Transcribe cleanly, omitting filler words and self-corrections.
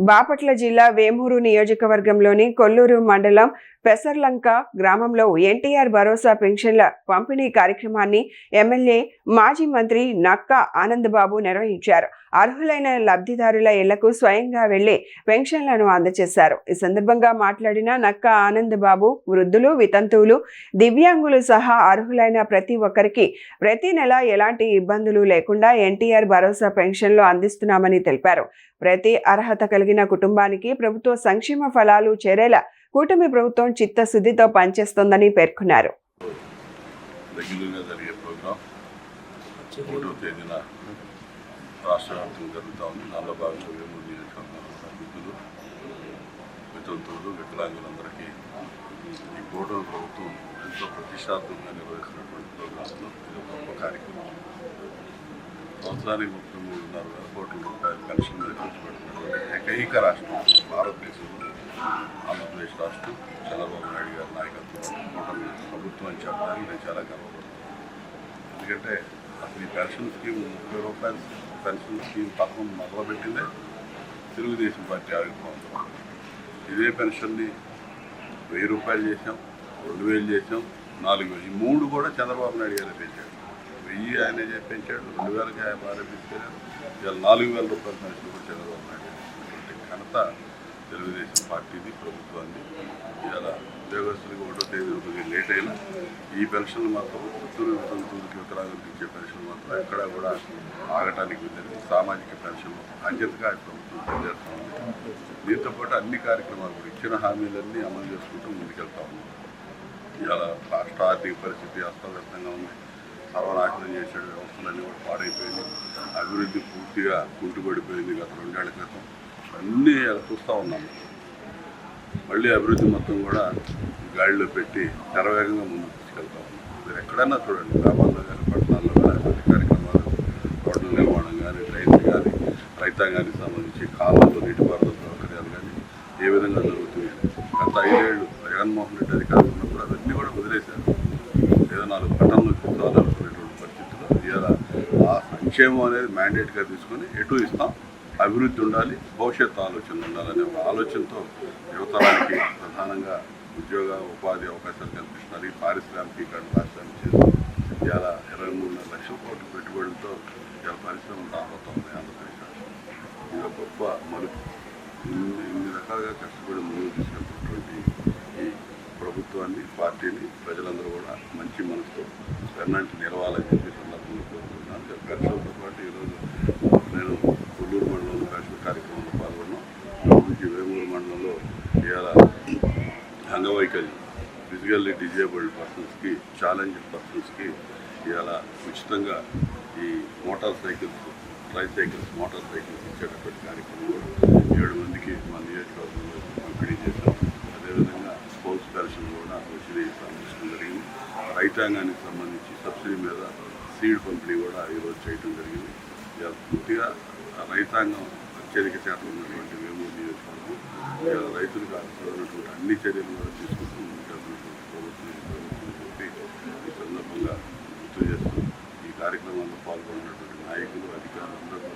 బాపట్ల జిల్లా వేమూరు నియోజకవర్గంలోని కొల్లూరు మండలం పెసర్లంక గ్రామంలో ఎన్టీఆర్ భరోసా పెన్షన్ల పంపిణీ కార్యక్రమాన్ని ఎమ్మెల్యే మాజీ మంత్రి నక్కా ఆనందబాబు నిర్వహించారు. అర్హులైన లబ్ధిదారుల ఇళ్లకు స్వయంగా వెళ్లి పెన్షన్లను అందజేశారు. ఈ సందర్భంగా మాట్లాడిన నక్కా ఆనందబాబు వృద్ధులు, వితంతువులు, దివ్యాంగులు సహా అర్హులైన ప్రతి ఒక్కరికి ప్రతి నెల ఎలాంటి ఇబ్బందులు లేకుండా ఎన్టీఆర్ భరోసా పెన్షన్లు అందిస్తున్నామని తెలిపారు. ప్రతి అర్హత కలిగిన కుటుంబానికి ప్రభుత్వ సంక్షేమ ఫలాలు చేరేలా కూటమి ప్రభుత్వం చిత్తశుద్ధితో పనిచేస్తోందని పేర్కొన్నారు. వికలాంగులందరికీ ఈ కూటమి ప్రభుత్వం ఎంతో ప్రతిష్టాత్మకంగా నిర్వహిస్తున్నటువంటి ప్రోగ్రాంలో ఇది గొప్ప కార్యక్రమం. సంవత్సరానికి 33,500 కోట్ల రూపాయల పెన్షన్ మీద ఖర్చు పెడుతున్నటువంటి ఏకైక రాష్ట్రం భారతదేశంలో ఆంధ్రప్రదేశ్ రాష్ట్రం. చంద్రబాబు నాయుడు గారి నాయకత్వంలో కూటమి ప్రభుత్వం అని చెప్పడానికి నేను చాలా గర్వపడుతున్నాను. ఎందుకంటే అసలు ఈ పెన్షన్ స్కీమ్ 30 రూపాయల పెన్షన్ స్కీమ్ పథకం మొదలుపెట్టిందే తెలుగుదేశం పార్టీ ఆవిర్భావం. ఇదే పెన్షన్ని 1000 రూపాయలు చేసాం, 2000 చేసాం, 4000. ఈ 3 కూడా చంద్రబాబు నాయుడు గారే పెంచాడు. 1000 ఆయనే పెంచాడు, 2000కి ఆయన బాగా తీసుకెళ్ళారు. ఇవాళ 4000 రూపాయల పెన్షన్ కూడా చంద్రబాబు నాయుడు గారు ఘనత తెలుగుదేశం పార్టీది, ప్రభుత్వాన్ని. ఇవాళ ఉద్యోగస్తులకి 1వ తేదీ కొద్దిగా లేట్ అయినా ఈ పెన్షన్లు మాత్రం వితంతువులకి వికలాంగులకు ఇచ్చే పెన్షన్ మాత్రం ఎక్కడా కూడా ఆగటానికి వెళ్ళింది. సామాజిక పెన్షన్ బాధ్యతగా ప్రభుత్వం పనిచేస్తూ ఉంది. దీంతో పాటు అన్ని కార్యక్రమాలు కూడా ఇచ్చిన హామీలన్నీ అమలు చేసుకుంటూ ముందుకెళ్తా ఉన్నాం. ఇవాళ రాష్ట్ర ఆర్థిక పరిస్థితి అస్తవ్యస్తంగా ఉంది. సర్వనాశనం చేసే వ్యవస్థలన్నీ కూడా పాడైపోయింది. అభివృద్ధి పూర్తిగా కుంటుపడిపోయింది గత 2 ఏళ్ల క్రితం. అన్నీ చూస్తూ ఉన్నాము. మళ్ళీ అభివృద్ధి మొత్తం కూడా గాడిలో పెట్టి శరవేగంగా ముందుకు తీసుకెళ్తా ఉన్నాం. మీరు ఎక్కడైనా చూడండి, గ్రామాల్లో కానీ పట్టణాల్లో కానీ అభివృద్ధి కార్యక్రమాలు, రోడ్ల నిర్మాణం కానీ, రైతు కానీ, రైతాంగానికి సంబంధించి కాలాల్లో నీటిపారుదల సౌకర్యాలు కానీ ఏ విధంగా జరుగుతున్నాయి. గత 5 ఏళ్ళు జగన్మోహన్ రెడ్డి అధికారులు ఉన్నప్పుడు అవన్నీ కూడా వదిలేశారు. ఏదో 4 పట్టణాలు చూడాలనుకునేటువంటి పరిస్థితుల్లో ఇవాళ ఆ సంక్షేమం అనేది మ్యాండేట్గా తీసుకొని ఎటు ఇస్తాం, అభివృద్ధి ఉండాలి, భవిష్యత్తు ఆలోచనలు ఉండాలనే ఒక ఆలోచనతో యువతరానికి ప్రధానంగా ఉద్యోగ ఉపాధి అవకాశాలు కల్పిస్తున్నారు. ఈ పారిశ్రామికీకరణ రాష్ట్రాన్ని చేసి ఇవాళ 23 లక్షల కోట్ల పెట్టుబడులతో ఇవాళ పరిశ్రమలు రాబోతుంది ఆంధ్రప్రదేశ్ రాష్ట్రం. ఇది ఒక గొప్ప మలుపు. ఇన్ని రకాలుగా కష్టపడి ముందుకు తీసుకెళ్తున్నటువంటి ఈ ప్రభుత్వాన్ని, పార్టీని ప్రజలందరూ కూడా మంచి మనసుతో వెన్నంటి నిలవాలని చెప్పి సందర్భంగా కోరుకుంటున్నాను. పెన్షన్తో పాటు ఈరోజు నేను కొల్లూరు మండలంలో పెన్షన్ కార్యక్రమంలో పాల్గొన్నాం. వేమూరు మండలంలో ఇవాళ అంగవైకల్యం, ఫిజికల్లీ డిజేబుల్డ్ పర్సన్స్కి, ఛాలెంజ్డ్ పర్సన్స్కి ఇవాళ ఉచితంగా ఈ మోటార్ సైకిల్స్ ఇచ్చేటటువంటి కార్యక్రమం కూడా 7 మందికి మన నియోజకవర్గంలో పంపిణీ చేశాం. అదేవిధంగా స్పోర్ట్స్ పెన్షన్ కూడా సబ్సిడీ అందించడం జరిగింది. రైతాంగానికి సంబంధించి సబ్సిడీ మీద సీడ్ పంపిణీ కూడా ఈరోజు చేయడం జరిగింది. ఇవాళ పూర్తిగా రైతాంగం అత్యధిక శాతం ఉన్నటువంటి వేమూరు నియోజకవర్గం రైతులకు అవసరమైనటువంటి అన్ని చర్యలు కూడా తీసుకుంటూ ముందుకెళ్తున్నటువంటి ప్రభుత్వం చెప్పి ఈ సందర్భంగా గుర్తు చేస్తూ ఈ కార్యక్రమంలో పాల్గొన్నటువంటి నాయకులు, అధికారులు అందరూ